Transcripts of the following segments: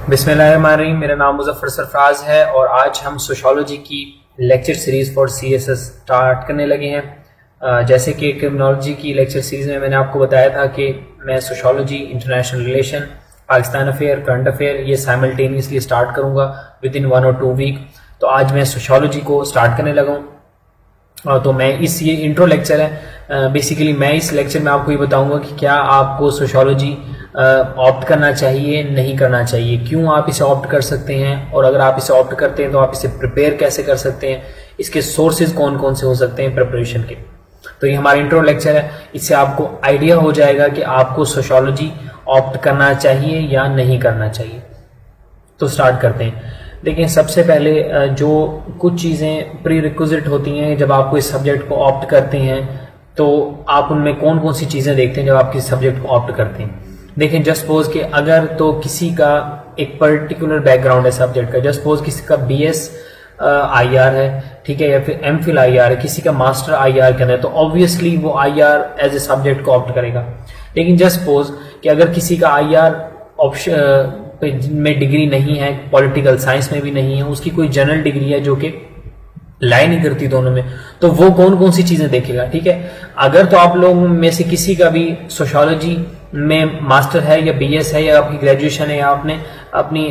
बिस्मिल्लाहिर्रहमानिर्रहीम। मेरा नाम मुज़फ़्फ़र सरफराज है और आज हम सोशियोलॉजी की lecture series for CSS start करने लगे हैं। जैसे कि क्रिमिनोलॉजी की लेक्चर सीरीज़ में मैंने आपको बताया था कि मैं sociology, international relation, Pakistan affair, current affair ये साइमल्टेनियसली स्टार्ट करूँगा विद इन 1 और 2 वीक। तो आज मैं सोशियोलॉजी को स्टार्ट करने लगा हूँ। तो मैं ये इंट्रो लेक्चर है। बेसिकली मैं इस लेक्चर में आपको ये बताऊंगा कि क्या आपको सोशियोलॉजी ऑप्ट करना चाहिए, नहीं करना चाहिए, क्यों आप इसे ऑप्ट कर सकते हैं, और अगर आप इसे ऑप्ट करते हैं तो आप इसे प्रिपेयर कैसे कर सकते हैं, इसके सोर्सेज कौन कौन से हो सकते हैं प्रिपरेशन के। तो ये हमारा इंट्रो लेक्चर है। इससे आपको आइडिया हो जाएगा कि आपको सोशियोलॉजी ऑप्ट करना चाहिए या नहीं करना चाहिए। तो स्टार्ट करते हैं। देखिए, सबसे पहले जो कुछ चीज़ें प्री रिक्विजिट होती हैं जब आपको इस सब्जेक्ट को ऑप्ट करते हैं, तो आप उनमें कौन कौन सी चीज़ें देखते हैं जब आप किसी सब्जेक्ट को ऑप्ट करते हैं। देखें, जस्ट सपोज कि अगर तो किसी का एक पर्टिकुलर बैकग्राउंड है सब्जेक्ट का, जस्ट सपोज किसी का BS IR है, ठीक है, या फिर MPhil IR है, किसी का मास्टर IR करना है, तो ऑब्वियसली वो IR एज ए सब्जेक्ट को ऑप्ट करेगा। लेकिन जस्ट सपोज कि अगर किसी का IR ऑप्शन में डिग्री नहीं है, पॉलिटिकल साइंस में भी नहीं है, उसकी कोई जनरल डिग्री है जो कि लाई नहीं करती दोनों में, तो वो कौन कौन सी चीजें देखेगा। ठीक है, अगर तो आप लोगों में से किसी का भी सोशियोलॉजी में मास्टर है या BS है या आपकी ग्रेजुएशन है या आपने अपनी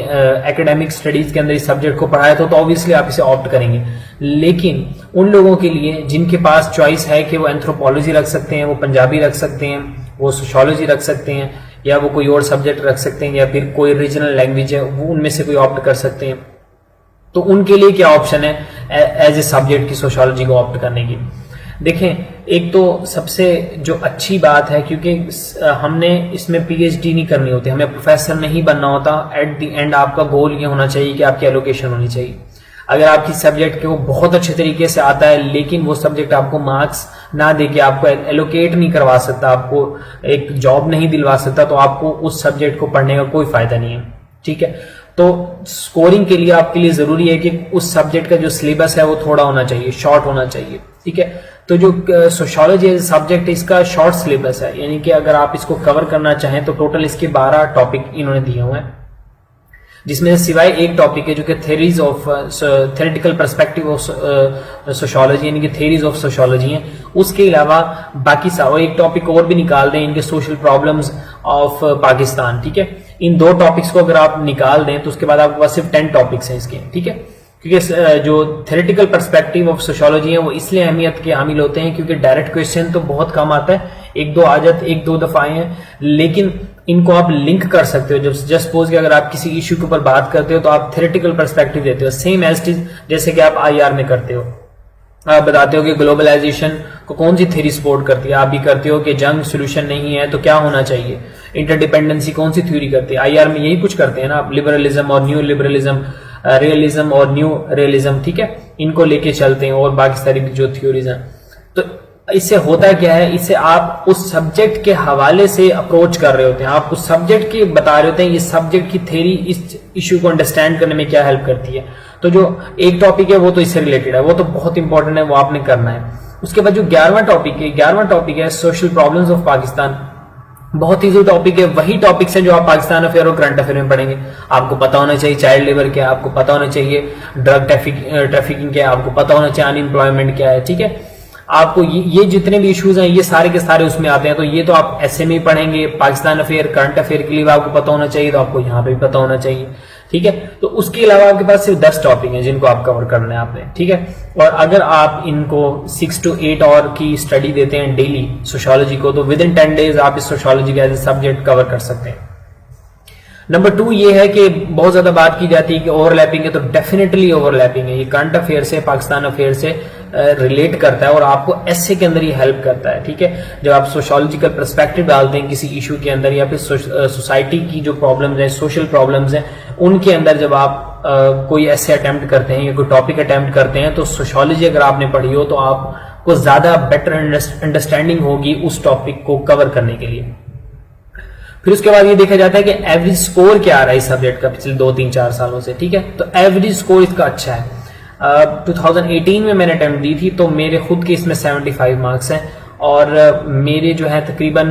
एकेडमिक स्टडीज के अंदर इस सब्जेक्ट को पढ़ाया तो ऑब्वियसली आप इसे ऑप्ट करेंगे। लेकिन उन लोगों के लिए जिनके पास चॉइस है कि वो एंथ्रोपोलॉजी रख सकते हैं, वो पंजाबी रख सकते हैं, वो सोशियोलॉजी रख सकते हैं, या वो कोई और सब्जेक्ट रख सकते हैं, या फिर कोई रीजनल लैंग्वेज है वो उनमें से कोई ऑप्ट कर सकते हैं, तो उनके लिए क्या ऑप्शन है एज ए सब्जेक्ट की सोशियोलॉजी को ऑप्ट करने की। देखें, एक तो सबसे जो अच्छी बात है, क्योंकि हमने इसमें PhD नहीं करनी होती, हमें प्रोफेसर नहीं बनना होता। एट द एंड आपका गोल ये होना चाहिए कि आपकी एलोकेशन होनी चाहिए। अगर आपकी सब्जेक्ट के वो बहुत अच्छे तरीके से आता है लेकिन वो सब्जेक्ट आपको मार्क्स ना दे के आपको एलोकेट नहीं करवा सकता, आपको एक जॉब नहीं दिलवा सकता, तो आपको उस सब्जेक्ट को पढ़ने का कोई फायदा नहीं है। ठीक है, तो स्कोरिंग के लिए आपके लिए जरूरी है कि उस सब्जेक्ट का जो सिलेबस है वो थोड़ा होना चाहिए, शॉर्ट होना चाहिए। ठीक है, तो जो सोशियोलॉजी एज सब्जेक्ट है इसका शॉर्ट सिलेबस है, यानी कि अगर आप इसको कवर करना चाहें तो टोटल इसके 12 टॉपिक इन्होंने दिए हुए हैं, जिसमें सिवाय एक टॉपिक है जो कि theories of theoretical perspective of sociology, यानी कि थ्योरीज ऑफ सोशियोलॉजी है। उसके अलावा बाकी एक टॉपिक और भी निकाल दें, इनके सोशल प्रॉब्लम्स ऑफ पाकिस्तान। ठीक है, इन 2 टॉपिक्स को अगर आप निकाल दें तो उसके बाद आपके पास सिर्फ 10 टॉपिक्स हैं इसके। ठीक है, क्योंकि जो थ्योरेटिकल पर्सपेक्टिव ऑफ सोशियोलॉजी है वो इसलिए अहमियत के हामिल होते हैं क्योंकि डायरेक्ट क्वेश्चन तो बहुत कम आता है, 1-2 आ जाते, 1-2 दफा आए हैं, लेकिन इनको आप लिंक कर सकते हो। जब जस्ट सपोज कि अगर आप किसी इश्यू के ऊपर बात करते हो तो आप थ्योरेटिकल पर्सपेक्टिव देते हो, सेम एज इट इज जैसे कि आप IR में करते हो। आप बताते हो कि ग्लोबलाइजेशन को कौन सी थ्योरी सपोर्ट करती है, आप भी करते हो कि जंग सोल्यूशन नहीं है तो क्या होना चाहिए, इंटरडिपेंडेंसी कौन सी थ्योरी करती है। IR में यही कुछ करते हैं ना आप, लिबरलिज्म और न्यू लिबरलिज्म, रियलिज्म और न्यू रियलिज्म, ठीक है, इनको लेके चलते हैं, और बाकी सारी जो थ्योरीज हैं। तो इससे होता क्या है, इससे आप उस सब्जेक्ट के हवाले से अप्रोच कर रहे होते हैं, आप उस सब्जेक्ट की बता रहे होते हैं ये सब्जेक्ट की थ्योरी इस इश्यू को अंडरस्टैंड करने में क्या हेल्प करती है। तो जो एक टॉपिक है वो तो इससे रिलेटेड है, वो तो बहुत इंपॉर्टेंट है, वो आपने करना है। उसके बाद जो 11वां टॉपिक है सोशल प्रॉब्लम्स ऑफ पाकिस्तान, बहुत इजी टॉपिक है, वही टॉपिक्स है जो आप पाकिस्तान अफेयर और करंट अफेयर में पढ़ेंगे। आपको पता होना चाहिए चाइल्ड लेबर क्या है, आपको पता होना चाहिए ड्रग ट्रैफिकिंग क्या है, आपको पता होना चाहिए अनएम्प्लॉयमेंट क्या है। ठीक है, आपको ये जितने भी इश्यूज हैं ये सारे के सारे उसमें आते हैं, तो ये तो आप ऐसे में ही पढ़ेंगे। पाकिस्तान अफेयर, करंट अफेयर के लिए आपको पता होना चाहिए, तो आपको यहाँ पे भी पता होना चाहिए। ठीक है, तो उसके अलावा आपके पास सिर्फ 10 टॉपिक हैं जिनको आप कवर करना है आपने। ठीक है, और अगर आप इनको 6 to 8 और की स्टडी देते हैं डेली सोशियोलॉजी को, तो विद इन 10 डेज आप इस सोशियोलॉजी का एज ए सब्जेक्ट कवर कर सकते हैं। नंबर 2 ये है कि बहुत ज्यादा बात की जाती है कि ओवरलैपिंग है, तो डेफिनेटली ओवरलैपिंग है। ये करंट अफेयर से, पाकिस्तान अफेयर से रिलेट करता है और आपको ऐसे के अंदर ही हेल्प करता है। ठीक है, जब आप सोशियोलॉजिकल पर्सपेक्टिव डालते हैं किसी इशू के अंदर, या फिर सोसाइटी की जो प्रॉब्लम्स हैं, सोशल प्रॉब्लम्स हैं, उनके अंदर जब आप कोई ऐसे अटेम्प्ट करते हैं या कोई टॉपिक अटेम्प्ट करते हैं, तो सोशियोलॉजी अगर आपने पढ़ी हो तो आपको ज्यादा बेटर अंडरस्टैंडिंग होगी उस टॉपिक को कवर करने के लिए। फिर उसके बाद ये देखा जाता है कि एवरेज स्कोर क्या आ रहा है इस सब्जेक्ट का पिछले 2-3-4 सालों से। ठीक है, तो एवरेज स्कोर इसका अच्छा है। 2018 में मैंने अटेम्प्ट दी थी, तो मेरे खुद के इसमें 75 मार्क्स हैं, और मेरे जो है तकरीबन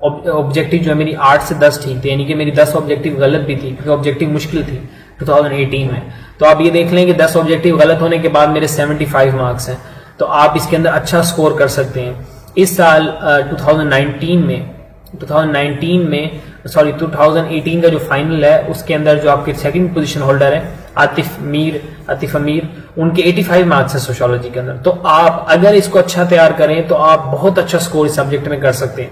ऑब्जेक्टिव जो है मेरी 8 से 10 ठीक थे, यानी कि मेरी 10 ऑब्जेक्टिव गलत भी थी क्योंकि ऑब्जेक्टिव मुश्किल थी 2018 में। तो आप ये देख लें कि 10 ऑब्जेक्टिव गलत होने के बाद मेरे 75 मार्क्स हैं, तो आप इसके अंदर अच्छा स्कोर कर सकते हैं। इस साल 2018 का जो फाइनल है उसके अंदर जो आपके सेकंड पोजीशन होल्डर है आतिफ अमीर, उनके 85 मार्क्स है सोशियोलॉजी के अंदर। तो आप अगर इसको अच्छा तैयार करें तो आप बहुत अच्छा स्कोर इस सब्जेक्ट में कर सकते हैं।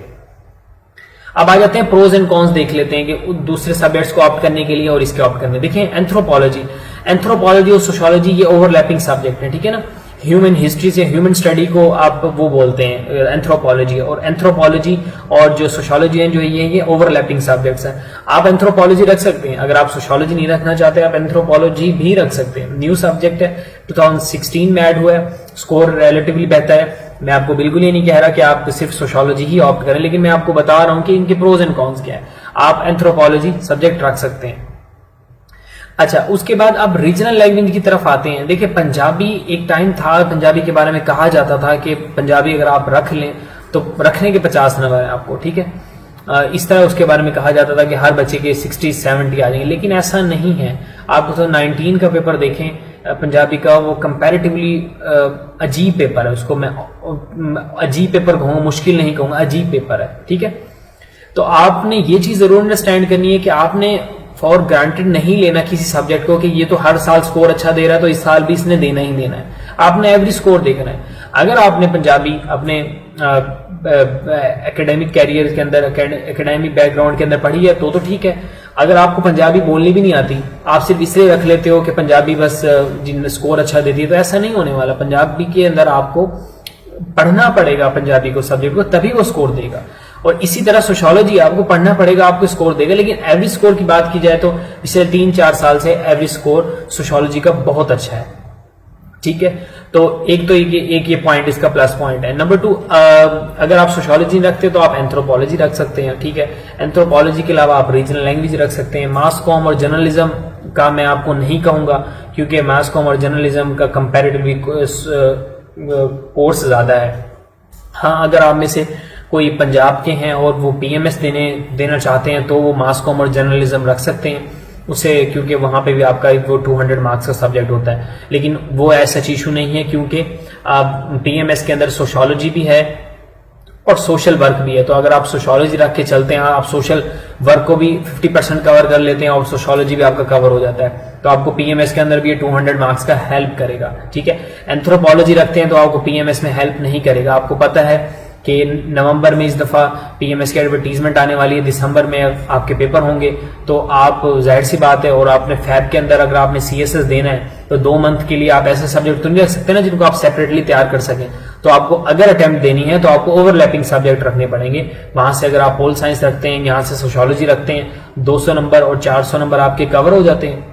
अब आ जाते हैं प्रोज एंड कॉन्स देख लेते हैं कि दूसरे सब्जेक्ट्स को ऑप्ट करने के लिए और इसके ऑप्ट करने। देखिए एंथ्रोपोलॉजी और सोशियोलॉजी ये ओवरलैपिंग सब्जेक्ट है, ठीक है ना। ह्यूमन हिस्ट्री से ह्यूमन स्टडी को आप वो बोलते हैं एंथ्रोपोलॉजी, और एंथ्रोपोलॉजी और जो सोशियोलॉजी है जो ये ओवरलैपिंग सब्जेक्ट्स हैं। आप एंथ्रोपोलॉजी रख सकते हैं, अगर आप सोशियोलॉजी नहीं रखना चाहते आप एंथ्रोपोलॉजी भी रख सकते हैं। न्यू सब्जेक्ट है, 2016 में ऐड हुआ है, स्कोर रिलेटिवली बेहतर है। मैं आपको बिल्कुल ये नहीं कह रहा कि आप सिर्फ सोशियोलॉजी ही ऑप्ट करें, लेकिन मैं आपको बता रहा हूं कि इनके प्रोज एंड कॉन्स क्या है। आप एंथ्रोपोलॉजी सब्जेक्ट रख सकते हैं। अच्छा, उसके बाद अब रीजनल लैंग्वेज की तरफ आते हैं। देखिए पंजाबी एक टाइम था, पंजाबी के बारे में कहा जाता था कि पंजाबी अगर आप रख लें तो रखने के 50 नंबर है आपको, ठीक है। इस तरह उसके बारे में कहा जाता था कि हर बच्चे के 60-70 आ जाएंगे, लेकिन ऐसा नहीं है। आप 2019 का पेपर देखें पंजाबी का, वो कंपैरेटिवली अजीब पेपर है। उसको मैं अजीब पेपर कहूँगा, मुश्किल नहीं कहूँगा, अजीब पेपर है, ठीक है। तो आपने ये चीज जरूर अंडरस्टैंड करनी है कि आपने फॉर ग्रांटेड नहीं लेना किसी सब्जेक्ट को कि ये तो हर साल स्कोर अच्छा दे रहा है तो इस साल भी इसने देना ही देना है। आपने एवरेज स्कोर देखना है। अगर आपने पंजाबी अपने एकेडमिक कैरियर के अंदर, एकेडमिक बैकग्राउंड के अंदर पढ़ी है तो ठीक है। अगर आपको पंजाबी बोलनी भी नहीं आती, आप सिर्फ इसलिए रख लेते हो कि पंजाबी बस जिन स्कोर अच्छा देती है, तो ऐसा नहीं होने वाला। पंजाबी के अंदर आपको पढ़ना पड़ेगा पंजाबी को सब्जेक्ट को, तभी वो स्कोर देगा। और इसी तरह सोशियोलॉजी आपको पढ़ना पड़ेगा, आपको स्कोर देगा। लेकिन एवरेज स्कोर की बात की जाए तो पिछले 3-4 साल से एवरेज स्कोर सोशियोलॉजी का बहुत अच्छा है, ठीक है। तो एक ये पॉइंट इसका प्लस पॉइंट है। नंबर 2, अगर आप सोशियोलॉजी रखते हो तो आप एंथ्रोपोलॉजी रख सकते हैं, ठीक है। एंथ्रोपोलॉजी के अलावा आप रीजनल लैंग्वेज रख सकते हैं। मास कॉम और जर्नलिज्म का मैं आपको नहीं कहूंगा, क्योंकि मास कॉम और जर्नलिज्म का कंपैरेटिवली कोर्स ज्यादा है। हाँ, अगर आप में से कोई पंजाब के हैं और वो पीएमएस देना चाहते हैं तो वो मास कॉम और जर्नलिज्म रख सकते हैं उसे, क्योंकि वहां पे भी आपका वो 200 मार्क्स का सब्जेक्ट होता है। लेकिन वो ऐसा इशू नहीं है, क्योंकि पीएमएस के अंदर सोशियोलॉजी भी है और सोशल वर्क भी है। तो अगर आप सोशियोलॉजी रख के चलते हैं, आप सोशल वर्क को भी 50% कवर कर लेते हैं और सोशियोलॉजी भी आपका कवर हो जाता है, तो आपको पीएमएस के अंदर भी 200 मार्क्स का हेल्प करेगा, ठीक है। एंथ्रोपोलॉजी रखते हैं तो आपको पीएमएस में हेल्प नहीं करेगा। आपको पता है कि नवंबर में इस दफा पीएमएस की एडवर्टीजमेंट आने वाली है, दिसंबर में आपके पेपर होंगे, तो आप जाहिर सी बात है, और आपने फैब के अंदर अगर आपने सीएसएस देना है तो 2 मंथ के लिए आप ऐसे सब्जेक्ट तो नहीं रख सकते ना जिनको आप सेपरेटली तैयार कर सकें। तो आपको अगर अटेम्प्ट देनी है तो आपको ओवरलैपिंग सब्जेक्ट रखने पड़ेंगे। वहां से अगर आप पोल साइंस रखते हैं, यहाँ से सोशियोलॉजी रखते हैं, 200 नंबर और 400 नंबर आपके कवर हो जाते हैं,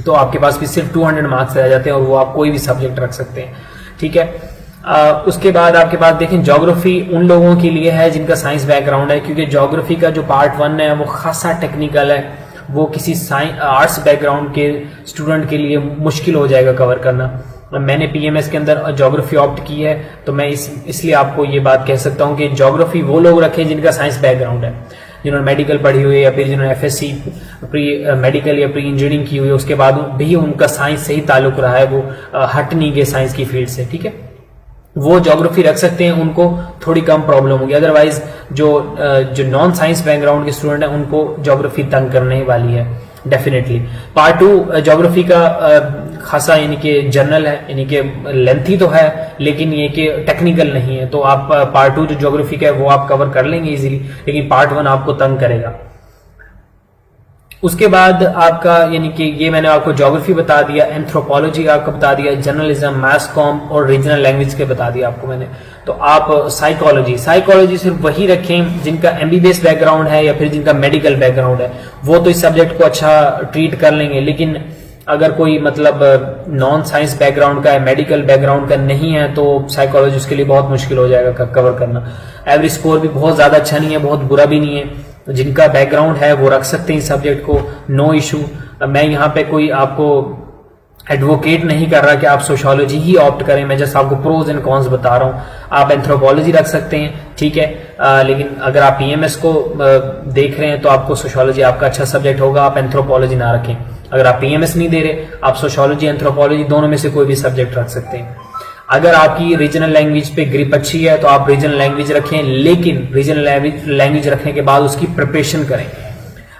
तो आपके पास भी सिर्फ 200 मार्क्स रह जाते हैं और वो आप कोई भी सब्जेक्ट रख सकते हैं, ठीक है। उसके बाद आपके पास देखें ज्योग्राफी उन लोगों के लिए है जिनका साइंस बैकग्राउंड है, क्योंकि ज्योग्राफी का जो पार्ट 1 है वो खासा टेक्निकल है, वो किसी आर्ट्स बैकग्राउंड के स्टूडेंट के लिए मुश्किल हो जाएगा कवर करना। मैंने पीएमएस के अंदर ज्योग्राफी ऑप्ट की है, तो मैं इसलिए आपको ये बात कह सकता हूँ कि ज्योग्राफी वो लोग रखें जिनका साइंस बैकग्राउंड है, जिन्होंने मेडिकल पढ़ी हुई है या फिर जिन्होंने एफएससी प्री मेडिकल या प्री इंजीनियरिंग की हुई है, उसके बाद भी उनका साइंस से ही ताल्लुक रहा है, वो हट नहीं गए साइंस की फील्ड से, ठीक है। वो ज्योग्राफी रख सकते हैं, उनको थोड़ी कम प्रॉब्लम होगी। अदरवाइज जो नॉन साइंस बैकग्राउंड के स्टूडेंट हैं उनको ज्योग्राफी तंग करने वाली है डेफिनेटली। पार्ट 2 ज्योग्राफी का खासा यानी कि जर्नल है, यानी कि लेंथी तो है लेकिन ये कि टेक्निकल नहीं है, तो आप पार्ट 2 जो ज्योग्राफी का है वो आप कवर कर लेंगे इजीली, लेकिन पार्ट 1 आपको तंग करेगा। उसके बाद आपका यानी कि ये मैंने आपको ज्योग्राफी बता दिया, एंथ्रोपोलॉजी आपको बता दिया, जर्नलिज्म, मास कॉम और रीजनल लैंग्वेज के बता दिया आपको मैंने। तो आप साइकोलॉजी सिर्फ वही रखें जिनका एमबीबीएस बैकग्राउंड है या फिर जिनका मेडिकल बैकग्राउंड है, वो तो इस सब्जेक्ट को अच्छा ट्रीट कर लेंगे। लेकिन अगर कोई मतलब नॉन साइंस बैकग्राउंड का है, मेडिकल बैकग्राउंड का नहीं है, तो साइकोलॉजी उसके लिए बहुत मुश्किल हो जाएगा कवर करना। एवरेज स्कोर भी बहुत ज्यादा अच्छा नहीं है, बहुत बुरा भी नहीं है, जिनका बैकग्राउंड है वो रख सकते हैं इस सब्जेक्ट को, नो इशू। मैं यहाँ पे कोई आपको एडवोकेट नहीं कर रहा कि आप सोशियोलॉजी ही ऑप्ट करें, मैं जस्ट आपको प्रोज एंड कॉन्स बता रहा हूँ। आप एंथ्रोपोलॉजी रख सकते हैं, ठीक है, लेकिन अगर आप पीएमएस को देख रहे हैं तो आपको सोशियोलॉजी आपका अच्छा सब्जेक्ट होगा, आप एंथ्रोपोलॉजी ना रखें। अगर आप पीएमएस नहीं दे रहे, आप सोशियोलॉजी एंथ्रोपोलॉजी दोनों में से कोई भी सब्जेक्ट रख सकते हैं। अगर आपकी रीजनल लैंग्वेज पे ग्रिप अच्छी है तो आप रीजनल लैंग्वेज रखें, लेकिन रीजनल लैंग्वेज रखने के बाद उसकी प्रिपरेशन करें।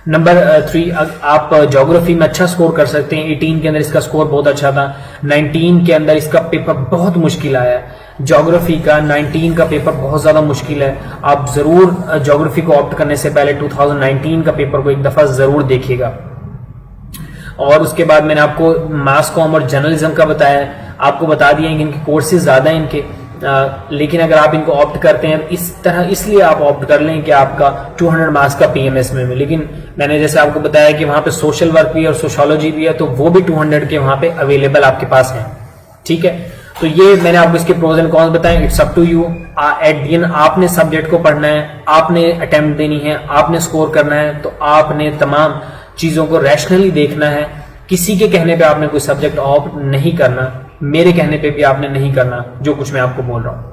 नंबर 3, आप ज्योग्राफी में अच्छा स्कोर कर सकते हैं। 18 के अंदर इसका स्कोर बहुत अच्छा था, 19 के अंदर इसका पेपर बहुत मुश्किल आया है। ज्योग्राफी का 19 का पेपर बहुत ज्यादा मुश्किल है। आप जरूर ज्योग्राफी को ऑप्ट करने से पहले 2019 का पेपर को एक दफा जरूर देखिएगा। और उसके बाद मैंने आपको मास कॉम और जर्नलिज्म का बताया, आपको बता दिया कि इनके कोर्सेज ज्यादा हैं इनके, लेकिन अगर आप इनको ऑप्ट करते हैं इस तरह, इसलिए आप ऑप्ट कर लें कि आपका 200 मार्क्स का पीएमएस में, लेकिन मैंने जैसे आपको बताया कि वहां पे सोशल वर्क भी है और सोशियोलॉजी भी है, तो वो भी 200 के वहां पे अवेलेबल आपके पास है, ठीक है। तो ये मैंने आपको इसके प्रोज एंड कॉन्स बताए। It's up to you, at the end आपने सब्जेक्ट को पढ़ना है, आपने अटेम्प्ट देनी है, आपने स्कोर करना है, तो आपने तमाम चीजों को रैशनली देखना है। किसी के कहने पे आपने कोई सब्जेक्ट ऑप्ट नहीं करना, मेरे कहने पे भी आपने नहीं करना, जो कुछ मैं आपको बोल रहा हूं।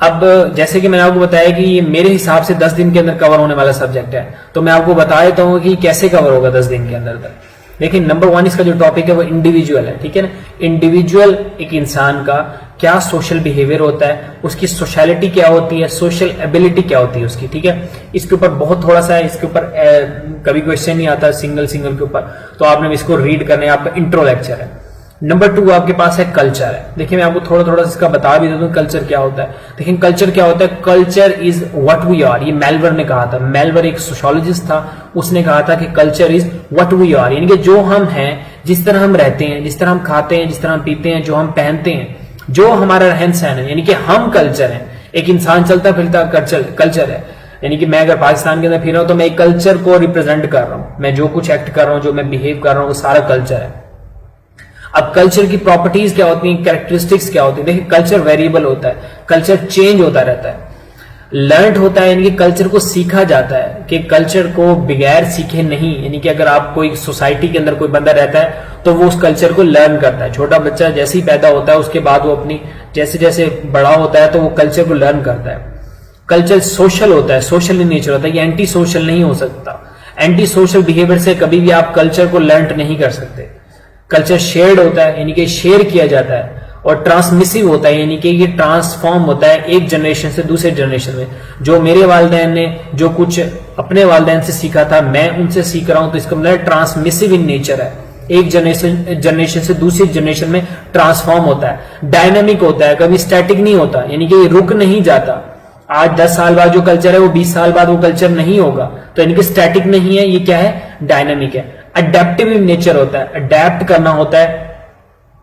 अब जैसे कि मैंने आपको बताया कि ये मेरे हिसाब से 10 दिन के अंदर कवर होने वाला सब्जेक्ट है, तो मैं आपको बता देता हूं कि कैसे कवर होगा 10 दिन के अंदर तक। देखिए, नंबर 1 इसका जो टॉपिक है वो इंडिविजुअल है, ठीक है ना। इंडिविजुअल एक इंसान का क्या सोशल बिहेवियर होता है, उसकी सोशलिटी क्या होती है, सोशल एबिलिटी क्या होती है उसकी, ठीक है। इसके ऊपर बहुत थोड़ा सा है, इसके ऊपर कभी क्वेश्चन नहीं आता सिंगल के ऊपर, तो आपने इसको रीड करना है, आपका इंट्रो लेक्चर है। नंबर 2 आपके पास है कल्चर है। देखिए, मैं आपको थोड़ा थोड़ा इसका बता भी देता हूँ कल्चर क्या होता है। देखिए, कल्चर क्या होता है, culture is what we are. ये मेलवर ने कहा था, मेलवर एक सोशियोलॉजिस्ट था, उसने कहा था कि culture is what we are, यानी कि जो हम हैं, जिस तरह हम रहते हैं, जिस तरह हम खाते हैं, जिस तरह हम पीते हैं, जो हम पहनते हैं, जो हमारा रहन सहन है, यानी कि हम कल्चर है। एक इंसान चलता फिरता कल्चर है, यानी कि मैं अगर पाकिस्तान के अंदर फिर रहा हूं तो मैं एक कल्चर को रिप्रेजेंट कर रहा हूं, मैं जो कुछ एक्ट कर रहा हूं, जो मैं बिहेव कर रहा हूं, वो सारा कल्चर है। अब कल्चर की प्रॉपर्टीज क्या होती हैं, कैरेक्टरिस्टिक्स क्या होती है। देखिए, कल्चर वेरिएबल होता है, कल्चर चेंज होता रहता है, लर्न होता है, यानी कि कल्चर को सीखा जाता है, कि कल्चर को बगैर सीखे नहीं, यानी कि अगर आप कोई सोसाइटी के अंदर कोई बंदा रहता है तो वो उस कल्चर को लर्न करता है। छोटा बच्चा जैसे ही पैदा होता है उसके बाद वो अपनी जैसे जैसे बड़ा होता है तो वो कल्चर को लर्न करता है। कल्चर सोशल होता है, सोशल इन नेचर होता है, ये एंटी सोशल नहीं हो सकता। एंटी सोशल बिहेवियर से कभी भी आप कल्चर को लर्न नहीं कर सकते। कल्चर शेयर्ड होता है, यानी कि शेयर किया जाता है, और ट्रांसमिसिव होता है, यानी कि ये ट्रांसफॉर्म होता है एक जनरेशन से दूसरे जनरेशन में। जो मेरे वालिदैन ने जो कुछ अपने वालिदैन से सीखा था, मैं उनसे सीख रहा हूं, तो इसका मतलब ट्रांसमिसिव इन नेचर है, एक जनरेशन से दूसरी जनरेशन में ट्रांसफॉर्म होता है। डायनामिक होता है, कभी स्टैटिक नहीं होता, यानी कि ये रुक नहीं जाता। आज 10 साल बाद जो कल्चर है वो 20 साल बाद वो कल्चर नहीं होगा, तो यानी कि स्टैटिक नहीं है, ये क्या है, डायनामिक है। अडेप्टिव इन नेचर होता है, अडेप्ट करना होता है,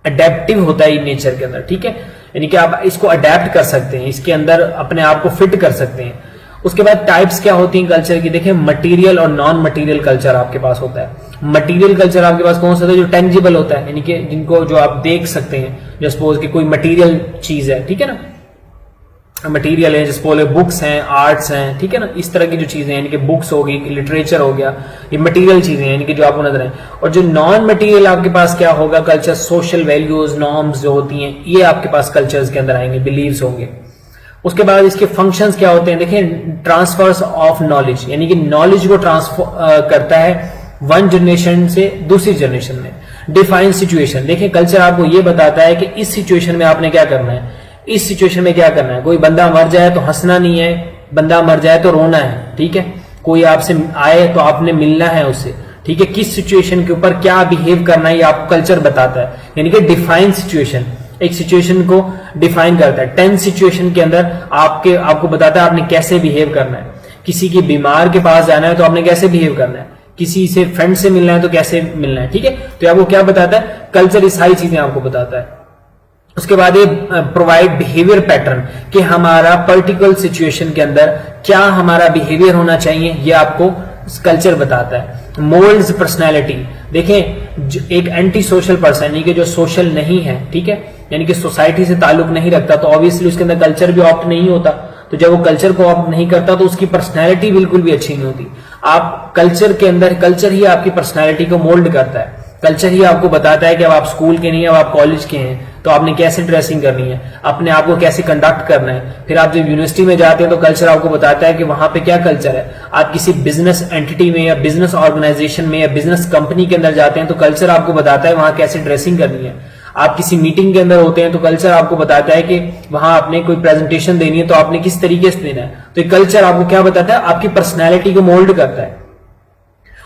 अडेप्टिव होता है इन नेचर के अंदर, ठीक है, यानी कि आप इसको अडेप्ट कर सकते हैं, इसके अंदर अपने आप को फिट कर सकते हैं। उसके बाद टाइप्स क्या होती हैं कल्चर की, देखिए मटेरियल और नॉन मटेरियल कल्चर आपके पास होता है। मटेरियल कल्चर आपके पास कौन सा होता है, जो टेंजिबल होता है, यानी कि जिनको जो आप देख सकते हैं, जैसे सपोज कि कोई मटेरियल चीज है, ठीक है ना, मटेरियल है, जैसे बोले बुक्स हैं, आर्ट्स हैं, ठीक है ना, इस तरह की जो चीजें, यानी कि बुक्स होगी, लिटरेचर हो गया, ये मटेरियल चीजें हैं, यानी कि जो आपको नजर आए। और जो नॉन मटेरियल आपके पास क्या होगा, कल्चर, सोशल वैल्यूज, नॉर्म्स जो होती हैं, ये आपके पास कल्चर्स के अंदर आएंगे, बिलीव्स होंगे। उसके बाद इसके फंक्शंस क्या होते हैं, देखिए ट्रांसफर्स ऑफ नॉलेज, यानी कि नॉलेज को ट्रांसफर करता है वन जनरेशन से दूसरी जनरेशन में। डिफाइन सिचुएशन, देखिए कल्चर आपको ये बताता है कि इस सिचुएशन में आपने क्या करना है, इस सिचुएशन में क्या करना है। कोई बंदा मर जाए तो हंसना नहीं है, बंदा मर जाए तो रोना है, ठीक है। कोई आपसे आए तो आपने मिलना है उससे, ठीक है। किस सिचुएशन के ऊपर क्या बिहेव करना है ये आपको कल्चर बताता है, यानी कि डिफाइन सिचुएशन एक सिचुएशन को डिफाइन करता है। 10 सिचुएशन के अंदर आपको बताता है आपने कैसे बिहेव करना है। किसी की बीमार के पास जाना है तो आपने कैसे बिहेव करना है, किसी से फ्रेंड से मिलना है तो कैसे मिलना है, ठीक है। तो आपको क्या बताता है, कल्चर, ये सारी चीजें आपको बताता है। उसके बाद ये प्रोवाइड बिहेवियर पैटर्न, कि हमारा पर्टिकुलर सिचुएशन के अंदर क्या हमारा बिहेवियर होना चाहिए, ये आपको कल्चर बताता है। मोल्ड्स पर्सनैलिटी, देखें एक एंटी सोशल पर्सन, यानी कि जो सोशल नहीं है, ठीक है, यानी कि सोसाइटी से ताल्लुक नहीं रखता, तो ऑब्वियसली उसके अंदर कल्चर भी ऑप्ट नहीं होता। तो जब वो कल्चर को ऑप्ट नहीं करता तो उसकी पर्सनैलिटी बिल्कुल भी अच्छी नहीं होती। आप कल्चर के अंदर, कल्चर ही आपकी पर्सनैलिटी को मोल्ड करता है। कल्चर ही आपको बताता है कि अब आप स्कूल के नहीं, अब आप कॉलेज के हैं, तो आपने कैसे ड्रेसिंग करनी है, अपने आप को कैसे कंडक्ट करना है। फिर आप जब यूनिवर्सिटी में जाते हैं तो कल्चर आपको बताता है कि वहां पे क्या कल्चर है। आप किसी बिजनेस एंटिटी में या बिजनेस ऑर्गेनाइजेशन में या बिजनेस कंपनी के अंदर जाते हैं तो कल्चर आपको बताता है वहां कैसे ड्रेसिंग करनी है। आप किसी मीटिंग के अंदर होते हैं तो कल्चर आपको बताता है कि वहां आपने कोई प्रेजेंटेशन देनी है तो आपने किस तरीके से देना है। तो ये कल्चर आपको क्या बताता है, आपकी पर्सनैलिटी को मोल्ड करता है।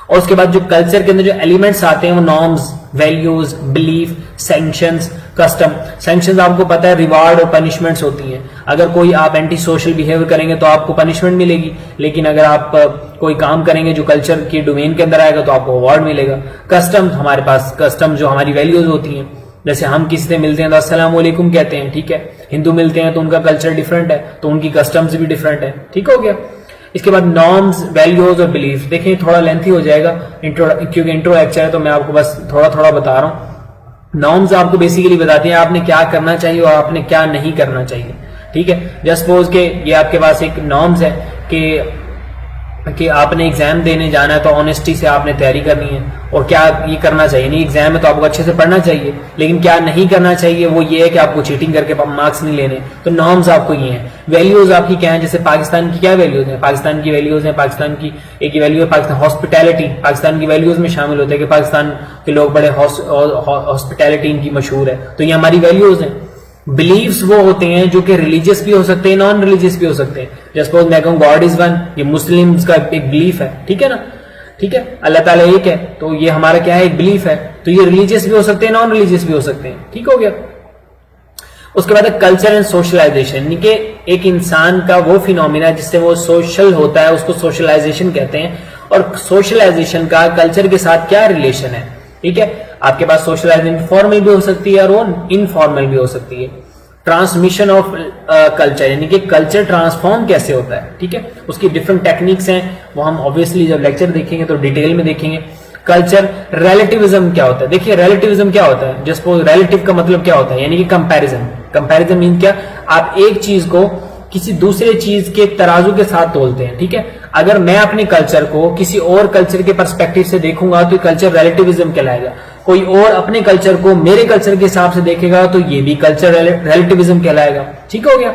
और उसके बाद जो कल्चर के अंदर जो एलिमेंट्स आते हैं वो norms, values, belief, sanctions, custom. Sanctions आपको पता है रिवार्ड और पनिशमेंट्स होती हैं। अगर कोई आप एंटी सोशल बिहेवियर करेंगे तो आपको पनिशमेंट मिलेगी, लेकिन अगर आप कोई काम करेंगे जो कल्चर की डोमेन के अंदर आएगा तो आपको अवार्ड मिलेगा। कस्टम, हमारे पास कस्टम जो हमारी वैल्यूज होती हैं, जैसे हम किसी से मिलते हैं तो अस्सलाम वालेकुम कहते हैं, ठीक है। हिंदू मिलते हैं तो उनका कल्चर डिफरेंट है, तो उनकी कस्टम्स भी डिफरेंट है, ठीक हो गया। इसके बाद नॉर्म्स, वैल्यूज और बिलीफ। देखिए थोड़ा लेंथी हो जाएगा क्योंकि इंट्रो लेक्चर है, तो मैं आपको बस थोड़ा थोड़ा बता रहा हूं। नॉर्म्स आपको बेसिकली बताती हैं आपने क्या करना चाहिए और आपने क्या नहीं करना चाहिए, ठीक है। जस्ट सपोज के ये आपके पास एक नॉर्म्स है कि आपने एग्जाम देने जाना है तो ऑनेस्टी से आपने तैयारी करनी है और क्या ये करना चाहिए। नहीं, एग्जाम है तो आपको अच्छे से पढ़ना चाहिए, लेकिन क्या नहीं करना चाहिए वो ये है कि आपको चीटिंग करके मार्क्स नहीं लेने। तो नॉर्म्स आपको ये हैं। वैल्यूज आपकी क्या है, जैसे पाकिस्तान की क्या वैल्यूज हैं, पाकिस्तान की वैल्यूज हैं, पाकिस्तान की एक वैल्यू है पाकिस्तान हॉस्पिटैलिटी, पाकिस्तान की वैल्यूज में शामिल होते हैं कि पाकिस्तान के लोग बड़े हॉस्पिटैलिटी इनकी मशहूर है, तो ये हमारी वैल्यूज हैं। बिलीव्स वो होते हैं जो कि रिलीजियस भी हो सकते हैं, नॉन रिलीजियस भी हो सकते हैं। जस्ट सपोज मैं कहूं गॉड इज वन, ये मुस्लिम्स का एक बिलीफ है, ठीक है ना, ठीक है। अल्लाह ताला एक है, तो ये हमारा क्या है, एक बिलीफ है। तो ये रिलीजियस भी हो सकते हैं, नॉन रिलीजियस भी हो सकते हैं, ठीक हो गया। उसके बाद कल्चर एंड सोशलाइजेशन, यानी कि एक इंसान का वो फिनोमिना जिससे वो सोशल होता है उसको सोशलाइजेशन कहते हैं। और सोशलाइजेशन का कल्चर के साथ क्या रिलेशन है, ठीक है। आपके पास सोशलाइजेशन फॉर्मल भी हो सकती है और इनफॉर्मल भी हो सकती है। ट्रांसमिशन ऑफ कल्चर, यानी कि कल्चर ट्रांसफॉर्म कैसे होता है, ठीक है। उसकी डिफरेंट टेक्निक्स हैं, वो हम ऑब्वियसली जब लेक्चर देखेंगे तो डिटेल में देखेंगे। कल्चर रिलेटिविज्म क्या होता है, देखिए रिलेटिविज्म क्या होता है। जस्ट रिलेटिव का मतलब क्या होता है, यानी कि कंपैरिजन। कंपैरिजन मीन क्या, आप एक चीज को किसी दूसरे चीज के तराजू के साथ तोलते हैं, ठीक है। अगर मैं अपने कल्चर को किसी और कल्चर के पर्सपेक्टिव से देखूंगा तो कल्चर रिलेटिविज्म कहलाएगा। कोई और अपने कल्चर को मेरे कल्चर के हिसाब से देखेगा तो ये भी कल्चर रिलेटिविज्म कहलाएगा, ठीक हो गया।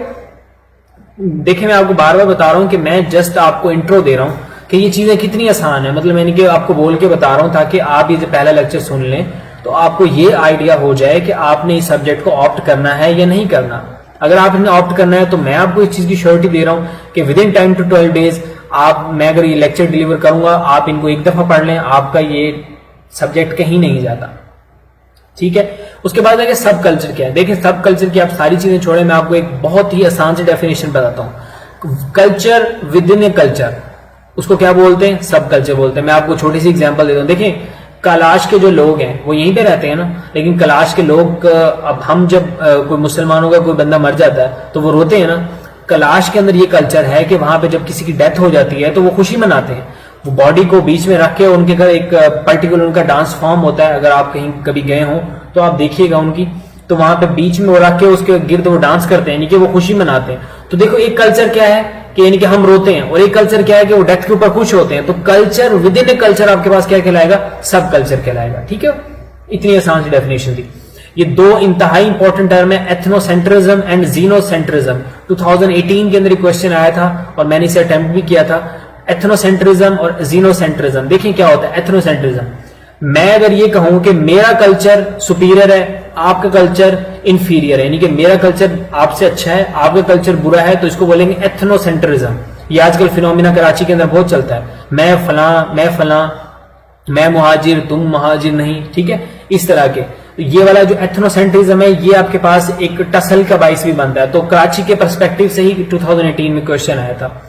देखिए मैं आपको बार बार बता रहा हूं कि मैं जस्ट आपको इंट्रो दे रहा हूं कि ये चीजें कितनी आसान है, मतलब मैंने कि आपको बोल के बता रहा हूं ताकि आप ये जो पहला लेक्चर सुन लें तो आपको ये आइडिया हो जाए कि आपने इस सब्जेक्ट को ऑप्ट करना है या नहीं करना। अगर आपने ऑप्ट करना है तो मैं आपको इस चीज की श्योरिटी दे रहा हूं कि विद इन 10 to 12 डेज मैं अगर ये लेक्चर डिलीवर करूंगा, आप इनको एक दफा पढ़ लें, आपका ये सब्जेक्ट कहीं नहीं जाता, ठीक है। उसके बाद देखिए सब कल्चर क्या है। देखिए सब कल्चर की आप सारी चीजें छोड़े, मैं आपको एक बहुत ही आसान सी डेफिनेशन बताता हूं। Culture with in a culture, उसको क्या बोलते हैं, सब कल्चर बोलते हैं। मैं आपको छोटी सी एग्जांपल देता हूं। देखिए कैलाश के जो लोग हैं वो यहीं पे रहते हैं ना, लेकिन कैलाश के लोग, अब हम जब कोई मुसलमानों का कोई बंदा मर जाता है तो वो रोते हैं ना। कैलाश के अंदर ये कल्चर है कि वहां पे जब किसी की डेथ हो जाती है तो वो खुशी मनाते हैं। वो बॉडी को बीच में रख के उनके घर एक पर्टिकुलर उनका डांस फॉर्म होता है। अगर आप कहीं कभी गए हो तो आप देखिएगा उनकी, तो वहां पे बीच में वो रख के उसके गिर्द वो डांस करते हैं, यानी कि वो खुशी मनाते हैं। तो देखो एक कल्चर क्या है कि यानी कि हम रोते हैं, और एक कल्चर क्या है कि वो डेथ के ऊपर खुश होते हैं। तो culture with in a culture आपके पास क्या कहलाएगा, सब कल्चर कहलाएगा, ठीक है। इतनी आसान सी डेफिनेशन थी। ये दो इंतहाई इंपॉर्टेंट टर्म है, एथनोसेंट्रिज्म एंड जीनोसेंट्रिज्म। 2018 के अंदर क्वेश्चन आया था और मैंने इसे अटेम्प्ट भी किया था, एथनोसेंट्रिज्म और जीनोसेंट्रिज्म। देखिए क्या होता है एथनोसेंट्रिज्म। मैं अगर ये कहूं कि मेरा कल्चर सुपीरियर है, आपका कल्चर इंफीरियर है, यानी कि मेरा कल्चर आपसे अच्छा है, आपका कल्चर बुरा है, तो इसको बोलेंगे एथनोसेंट्रिज्म। ये आजकल फिनोमिना कराची के अंदर बहुत चलता है, मैं फलां, मैं मुहाजिर, तुम मुहाजिर नहीं, ठीक है, इस तरह के। तो ये वाला जो एथनोसेंट्रिज्म है ये आपके पास एक टसल का बाइस भी बनता है। तो कराची के पर्सपेक्टिव से ही 2018 में क्वेश्चन आया था।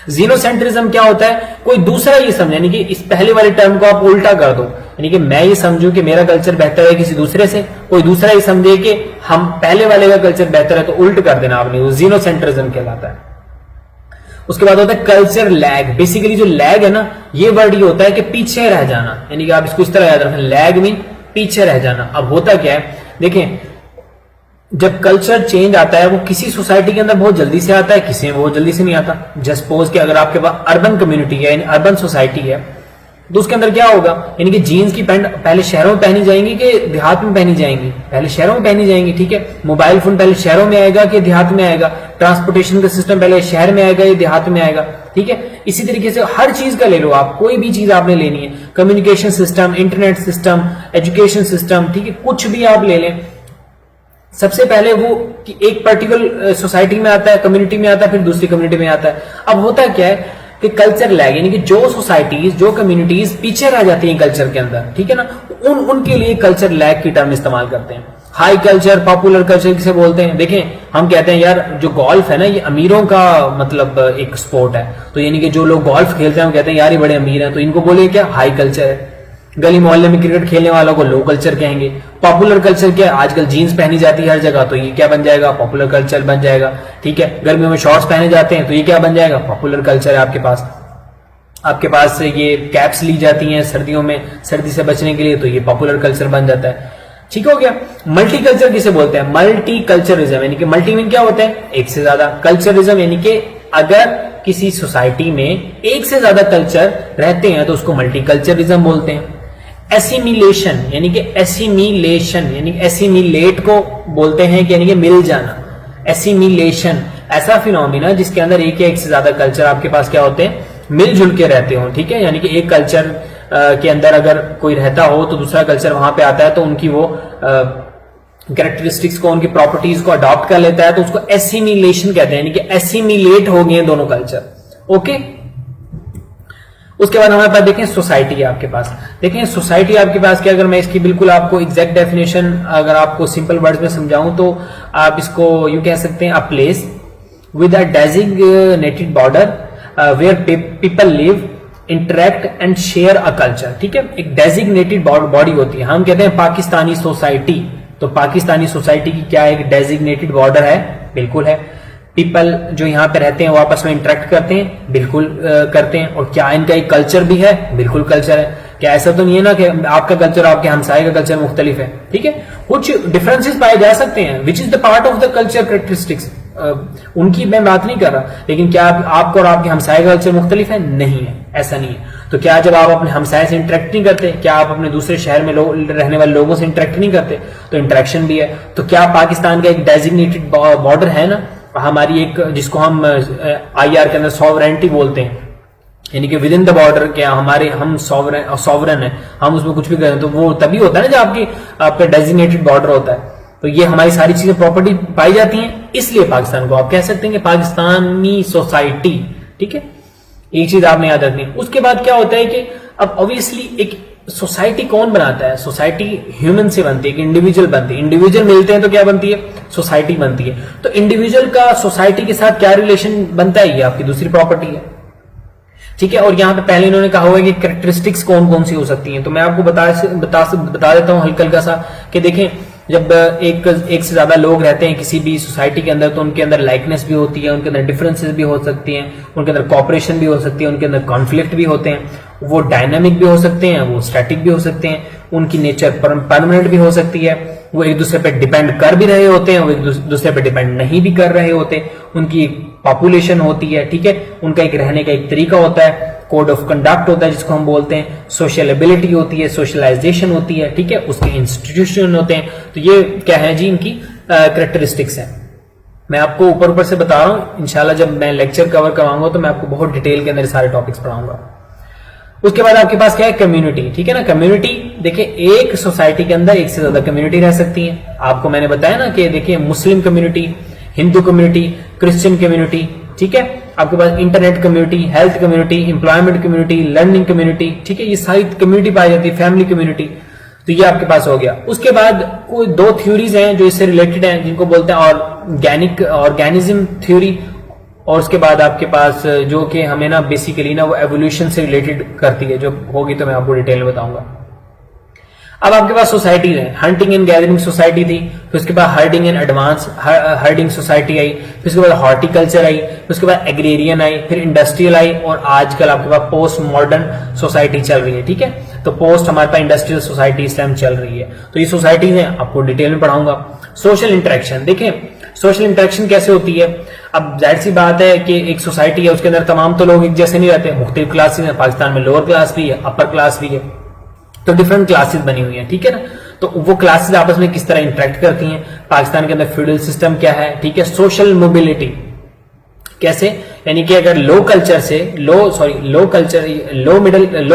जीनोसेंट्रिज्म क्या होता है, कोई दूसरा ये समझे, यानी कि इस पहले वाले टर्म को आप उल्टा कर दो, यानी कि मैं ये समझूं कि मेरा कल्चर बेहतर है किसी दूसरे से, कोई दूसरा ये समझे कि हम पहले वाले का कल्चर बेहतर है, तो उल्ट कर देना आपने, वो जीनोसेंट्रिज्म कहलाता है। उसके बाद होता है कल्चर लैग। बेसिकली जो लैग है ना, ये वर्ड ये होता है कि पीछे रह जाना, यानी कि आप इसको इस तरह याद रखें, लैग मीन पीछे रह जाना। अब होता क्या है, देखें जब कल्चर चेंज आता है वो किसी सोसाइटी के अंदर बहुत जल्दी से आता है, किसी में बहुत जल्दी से नहीं आता। जस्ट सपोज कि अगर आपके पास अर्बन कम्युनिटी है, अर्बन सोसाइटी है, तो उसके अंदर क्या होगा, यानी कि जीन्स की पैंट पहले शहरों में पहनी जाएंगी कि देहात में पहनी जाएंगी? पहले शहरों में पहनी जाएंगी, ठीक है। मोबाइल फोन पहले शहरों में आएगा कि देहात में आएगा? ट्रांसपोर्टेशन का सिस्टम पहले शहर में आएगा या देहात में आएगा, ठीक है। इसी तरीके से हर चीज का ले लो आप, कोई भी चीज आपने लेनी है, communication system, internet system, education system, ठीक है, कुछ भी आप ले लें, सबसे पहले वो कि एक पर्टिकुलर सोसाइटी में आता है, कम्युनिटी में आता है, फिर दूसरी कम्युनिटी में आता है। अब होता क्या है कि कल्चर लैग, यानी कि जो सोसाइटीज, जो कम्युनिटीज पीछे रह जाती हैं कल्चर के अंदर, ठीक है ना, उनके लिए कल्चर लैग की टर्म इस्तेमाल करते हैं। हाई कल्चर, पॉपुलर कल्चर किसे बोलते हैं? देखें, हम कहते हैं यार जो गोल्फ है ना, ये अमीरों का मतलब एक स्पोर्ट है, तो यानी कि जो लोग गोल्फ खेलते हैं हम कहते हैं यार ये बड़े अमीर हैं, तो इनको बोले क्या? हाई कल्चर है। गली मोहल्ले में क्रिकेट खेलने वालों को लो कल्चर कहेंगे। पॉपुलर कल्चर क्या है? आजकल जीन्स पहनी जाती है हर जगह, तो ये क्या बन जाएगा? पॉपुलर कल्चर बन जाएगा, ठीक है। गर्मियों में शॉर्ट्स पहने जाते हैं, तो ये क्या बन जाएगा? पॉपुलर कल्चर है आपके पास ये कैप्स ली जाती हैं सर्दियों में, सर्दी से बचने के लिए, तो ये पॉपुलर कल्चर बन जाता है, ठीक हो गया। मल्टी कल्चर किसे बोलते हैं? मल्टी कल्चरिज्म, यानी कि मल्टी मीन क्या होता है? एक से ज्यादा, कल्चरिज्म यानी कि अगर किसी सोसाइटी में एक से ज्यादा कल्चर रहते हैं तो उसको मल्टी कल्चरिज्म बोलते हैं। एसिमिलेशन यानी कि एसिमिलेट को बोलते हैं कि यानी कि मिल जाना। एसिमिलेशन ऐसा फिनोमिना जिसके अंदर एक या एक से ज्यादा कल्चर आपके पास क्या होते हैं? मिलजुल के रहते हो, ठीक है। यानी कि एक कल्चर के अंदर अगर कोई रहता हो तो दूसरा कल्चर वहां पे आता है तो उनकी वो कैरेक्टरिस्टिक्स को, उनकी प्रॉपर्टीज को अडॉप्ट कर लेता है, तो उसको एसिमिलेशन कहते हैं, यानी कि एसिमिलेट हो गए दोनों कल्चर, ओके। उसके बाद हमारे पास देखें सोसाइटी है आपके पास। देखें सोसाइटी आपके पास क्या, अगर मैं इसकी बिल्कुल आपको एग्जैक्ट डेफिनेशन अगर आपको सिंपल वर्ड्स में समझाऊं तो आप इसको यूं कह सकते हैं, a place with a designated border where people live, interact and share a culture, ठीक है। एक डेजिग्नेटेड बॉडी होती है, हम कहते हैं पाकिस्तानी सोसाइटी, तो पाकिस्तानी सोसाइटी की क्या एक डेजिग्नेटेड बॉर्डर है? बिल्कुल है। पीपल जो यहाँ पे रहते हैं वो आपस में इंटरेक्ट करते हैं, बिल्कुल करते हैं। और क्या इनका एक कल्चर भी है? बिल्कुल कल्चर है। क्या ऐसा तो नहीं है ना कि आपका कल्चर आपके हमसाये का कल्चर मुख्तलिफ है, ठीक है। कुछ डिफरेंसेस पाए जा सकते हैं, which is the part of the culture characteristics, उनकी मैं बात नहीं कर रहा, लेकिन क्या आपको और आपके हमसाये का कल्चर मुख्तलिफ है? नहीं है, ऐसा नहीं है। तो क्या जब आप अपने हमसाये से इंटरेक्ट नहीं करते, क्या आप अपने दूसरे शहर में रहने वाले लोगों से इंटरेक्ट नहीं करते? तो इंटरेक्शन भी है। तो क्या पाकिस्तान का एक डेजिग्नेटेड बॉर्डर है ना, हमारी एक, जिसको हम IR के अंदर सॉवरेनिटी बोलते हैं, यानी कि विद इन द बॉर्डर क्या हमारे हम सॉवरन है, हम उसमें कुछ भी करें, तो वो तभी होता है ना जब आपका डेजिग्नेटेड बॉर्डर होता है। तो ये हमारी सारी चीजें प्रॉपर्टी पाई जाती हैं, इसलिए पाकिस्तान को आप कह सकते हैं कि पाकिस्तानी सोसाइटी, ठीक है। एक चीज आपने याद रखनी। उसके बाद क्या होता है कि अब ऑब्वियसली एक सोसाइटी कौन बनाता है? सोसाइटी ह्यूमन से बनती है, एक इंडिविजुअल बनती है। इंडिविजुअल मिलते हैं तो क्या बनती है? सोसाइटी बनती है। तो इंडिविजुअल का सोसाइटी के साथ क्या रिलेशन बनता है? ये आपकी दूसरी प्रॉपर्टी है, ठीक है। और यहां पे पहले इन्होंने कहा हुआ है कि कैरेक्टरिस्टिक्स कौन कौन सी हो सकती हैं, तो मैं आपको बता देता हूं हल्का सा कि देखें, जब एक से ज्यादा लोग रहते हैं किसी भी सोसाइटी के अंदर, तो उनके अंदर लाइकनेस भी होती है, उनके अंदर डिफरेंसेस भी हो सकती हैं, उनके अंदर कॉपरेशन भी हो सकती है, उनके अंदर कॉन्फ्लिक्ट भी होते हैं। वो डायनामिक भी हो सकते हैं, वो स्टैटिक भी हो सकते हैं, उनकी नेचर परमानेंट भी हो सकती है, वो एक दूसरे पर डिपेंड कर भी रहे होते हैं, वो एक दूसरे पर डिपेंड नहीं भी कर रहे होते। उनकी पॉपुलेशन होती है, ठीक है। उनका एक रहने का एक तरीका होता है, कोड ऑफ कंडक्ट होता है जिसको हम बोलते हैं, सोशल एबिलिटी होती है, सोशलाइजेशन होती है, ठीक है। उसके इंस्टीट्यूशन होते हैं। तो ये क्या है जी, इनकी कैरेक्टरिस्टिक्स है। मैं आपको ऊपर से बता रहा हूं, इंशाल्लाह जब मैं लेक्चर कवर कराऊंगा तो मैं आपको बहुत डिटेल के अंदर सारे टॉपिक्स पढ़ाऊंगा। उसके बाद आपके पास क्या है? कम्युनिटी, ठीक है ना। कम्युनिटी देखिए, एक सोसाइटी के अंदर एक से ज्यादा कम्युनिटी रह सकती है। आपको मैंने बताया ना कि देखिए, Muslim community, Hindu community, Christian community, ठीक है। आपके पास internet community, health community, employment community, learning community, ठीक है। ये सारी कम्युनिटी पाई जाती है, फैमिली कम्युनिटी, तो ये आपके पास हो गया। उसके बाद कोई दो थ्योरीज हैं जो इससे रिलेटेड हैं, जिनको बोलते हैं ऑर्गेनिज्म थ्योरी, और उसके बाद आपके पास जो कि हमें ना बेसिकली ना वो एवोल्यूशन से रिलेटेड करती है, जो होगी तो मैं आपको डिटेल में बताऊंगा। अब आपके पास सोसाइटी है, हंटिंग एंड गैदरिंग सोसाइटी थी, फिर उसके बाद herding and advance herding society I, फिर उसके बाद हॉर्टिकल्चर आई, फिर उसके बाद एग्रेरियन आई, फिर इंडस्ट्रियल आई, और आजकल आपके पास पोस्ट मॉडर्न सोसाइटी चल रही है, ठीक है। तो पोस्ट हमारे पास इंडस्ट्रियल सोसाइटी इस टाइम चल रही है। तो ये सोसाइटी है, आपको डिटेल में पढ़ाऊंगा। सोशल इंटरेक्शन देखें, सोशल इंटरेक्शन कैसे होती है? अब जाहिर सी बात है कि एक सोसाइटी है, उसके अंदर तमाम तो लोग एक जैसे नहीं रहते, मुख्तलिफ क्लासेस हैं। पाकिस्तान में लोअर क्लास भी है, अपर क्लास भी है, तो डिफरेंट क्लासेस बनी हुई हैं, ठीक है ना। तो वो क्लासेस आपस में किस तरह इंटरेक्ट करती हैं, पाकिस्तान के अंदर फ्यूडल सिस्टम क्या है, ठीक है। सोशल मोबिलिटी कैसे, यानी कि अगर लो कल्चर से लो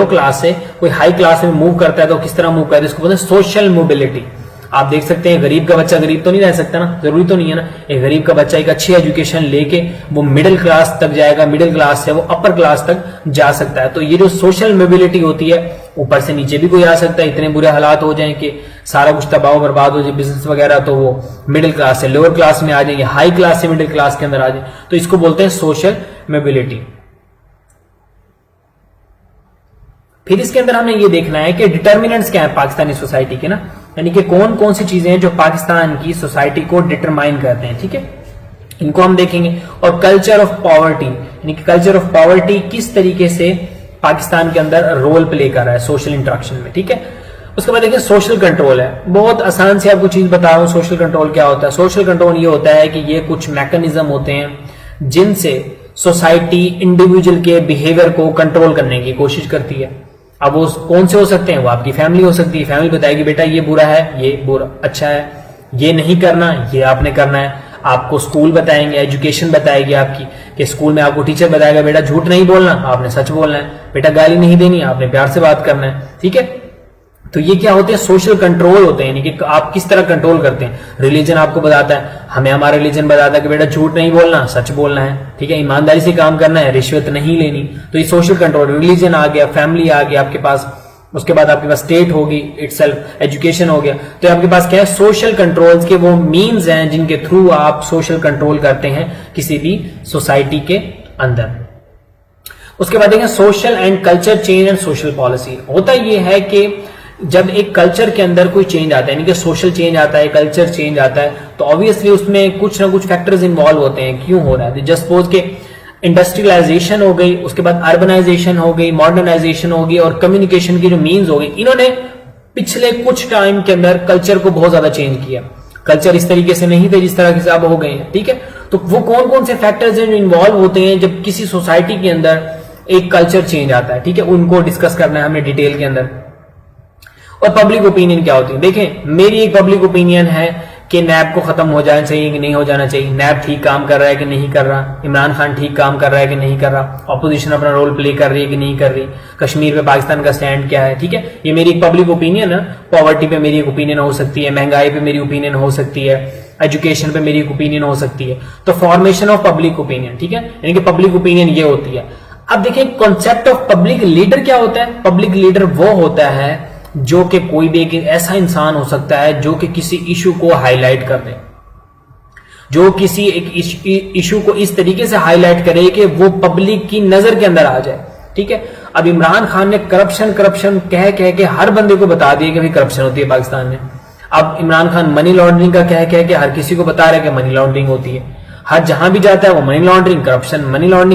क्लास से कोई हाई क्लास में मूव करता है तो किस तरह मूव करता है, इसको बोलते हैं सोशल मोबिलिटी। आप देख सकते हैं गरीब का बच्चा गरीब तो नहीं रह सकता ना, जरूरी तो नहीं है ना। एक गरीब का बच्चा एक अच्छी एजुकेशन लेके वो मिडिल क्लास तक जाएगा, मिडिल क्लास से वो अपर क्लास तक जा सकता है। तो ये जो सोशल मोबिलिटी होती है, ऊपर से नीचे भी कोई आ सकता है, इतने बुरे हालात हो जाएं कि सारा कुछ तबाह बर्बाद हो जाए, बिजनेस वगैरह, तो वो मिडिल क्लास से लोअर क्लास में आ जाए, हाई क्लास से मिडिल क्लास के अंदर आ जाए, तो इसको बोलते हैं सोशल मोबिलिटी। फिर इसके अंदर हमें ये देखना है कि डिटर्मिनेंट्स क्या है पाकिस्तानी सोसाइटी के ना, यानी कि कौन कौन सी चीजें हैं जो पाकिस्तान की सोसाइटी को डिटरमाइन करते हैं, ठीक है, इनको हम देखेंगे। और कल्चर ऑफ पॉवर्टी, यानी कि कल्चर ऑफ पॉवर्टी किस तरीके से पाकिस्तान के अंदर रोल प्ले कर रहा है सोशल इंटरेक्शन में, ठीक है। उसके बाद देखिए सोशल कंट्रोल है, बहुत आसान से आपको चीज बता रहा हूं। सोशल कंट्रोल क्या होता है? सोशल कंट्रोल ये होता है कि ये कुछ मैकेनिज्म होते हैं जिनसे सोसाइटी इंडिविजुअल के बिहेवियर को कंट्रोल करने की कोशिश करती है। अब वो कौन से हो सकते हैं? वो आपकी फैमिली हो सकती है, फैमिली बताएगी बेटा ये बुरा है, ये बुरा अच्छा है, ये नहीं करना, ये आपने करना है। आपको स्कूल बताएंगे, एजुकेशन बताएगी आपकी, कि स्कूल में आपको टीचर बताएगा बेटा झूठ नहीं बोलना, आपने सच बोलना है, बेटा गाली नहीं देनी, आपने प्यार से बात करना है, ठीक है। तो ये क्या होते हैं? सोशल कंट्रोल होते हैं, यानी कि आप किस तरह कंट्रोल करते हैं। रिलीजन आपको बताता है, हमें हमारा रिलीजन बताता है कि बेटा झूठ नहीं बोलना, सच बोलना है, ठीक है, ईमानदारी से काम करना है, रिश्वत नहीं लेनी। तो ये सोशल कंट्रोल, रिलीजन आ गया, फैमिली आ गया आपके पास, उसके बाद आपके पास स्टेट होगी इटसेल्फ, एजुकेशन हो गया। तो आपके पास क्या है? सोशल कंट्रोल्स के वो मीन्स हैं जिनके थ्रू आप सोशल कंट्रोल करते हैं किसी भी सोसाइटी के अंदर। उसके बाद देखें social and culture change and social policy. होता यह है कि जब एक कल्चर के अंदर कोई चेंज आता है, यानी कि सोशल चेंज आता है, कल्चर चेंज आता है, तो ऑब्वियसली उसमें कुछ ना कुछ फैक्टर्स इन्वॉल्व होते हैं। क्यों हो रहा है? जस्ट सपोज के इंडस्ट्रियलाइजेशन हो गई, उसके बाद अर्बनाइजेशन हो गई, मॉडर्नाइजेशन हो गई, और कम्युनिकेशन की जो मीन्स हो गई, इन्होंने पिछले कुछ टाइम के अंदर कल्चर को बहुत ज्यादा चेंज किया। कल्चर इस तरीके से नहीं थे जिस तरह से अब हो गए हैं, ठीक है। तो वो कौन कौन से फैक्टर्स हैं जो इन्वॉल्व होते हैं जब किसी सोसाइटी के अंदर एक कल्चर चेंज आता है, ठीक है, उनको डिस्कस करना है हमें डिटेल के अंदर। और पब्लिक ओपिनियन क्या होती है? देखें, मेरी एक पब्लिक ओपिनियन है कि नैब को खत्म हो जाना चाहिए कि नहीं हो जाना चाहिए, नैब ठीक काम कर रहा है कि नहीं कर रहा, इमरान खान ठीक काम कर रहा है कि नहीं कर रहा, ऑपोजिशन अपना रोल प्ले कर रही है कि नहीं कर रही, कश्मीर पे पाकिस्तान का स्टैंड क्या है, ठीक है। ये मेरी एक पब्लिक ओपिनियन है। पॉवर्टी पे मेरी एक ओपिनियन हो सकती है, महंगाई पे मेरी ओपिनियन हो सकती है, एजुकेशन पे मेरी एक ओपिनियन हो सकती है। तो फॉर्मेशन ऑफ पब्लिक ओपिनियन, ठीक है, यानी कि पब्लिक ओपिनियन ये होती है। अब देखिए कॉन्सेप्ट ऑफ पब्लिक लीडर क्या होता है? पब्लिक लीडर वो होता है जो कि कोई भी एक ऐसा इंसान हो सकता है जो कि किसी इशू को हाईलाइट कर दे, जो किसी एक इशू को इस तरीके से हाईलाइट करे कि वो पब्लिक की नजर के अंदर आ जाए, ठीक है। अब इमरान खान ने करप्शन कह के हर बंदे को बता दिया कि भाई करप्शन होती है पाकिस्तान में। अब इमरान खान मनी लॉन्ड्रिंग का कह के हर किसी को बता रहा है कि मनी लॉन्ड्रिंग होती है। हर जहां भी जाता है वो मनी लॉन्ड्रिंग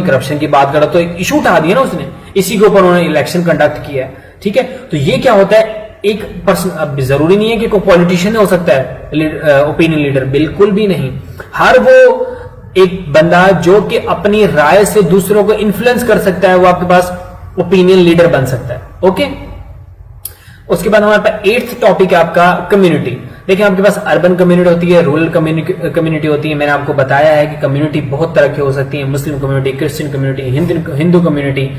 करप्शन की बात कर रहा, तो एक इशू उठा दिया ना उसने, इसी के ऊपर उन्होंने इलेक्शन कंडक्ट किया है, ठीक है। तो ये क्या होता है? एक पर्सन, अब जरूरी नहीं है कि कोई पॉलिटिशियन हो सकता है ओपिनियन लीडर, बिल्कुल भी नहीं। हर वो एक बंदा जो कि अपनी राय से दूसरों को इन्फ्लुएंस कर सकता है, वो आपके पास ओपिनियन लीडर बन सकता है, ओके। उसके बाद हमारे पास 8th टॉपिक है आपका कम्युनिटी। देखिए आपके पास अर्बन कम्युनिटी होती है, रूरल कम्युनिटी होती है। मैंने आपको बताया है कि कम्युनिटी बहुत तरह की हो सकती है, Muslim community, Christian community, Hindu community,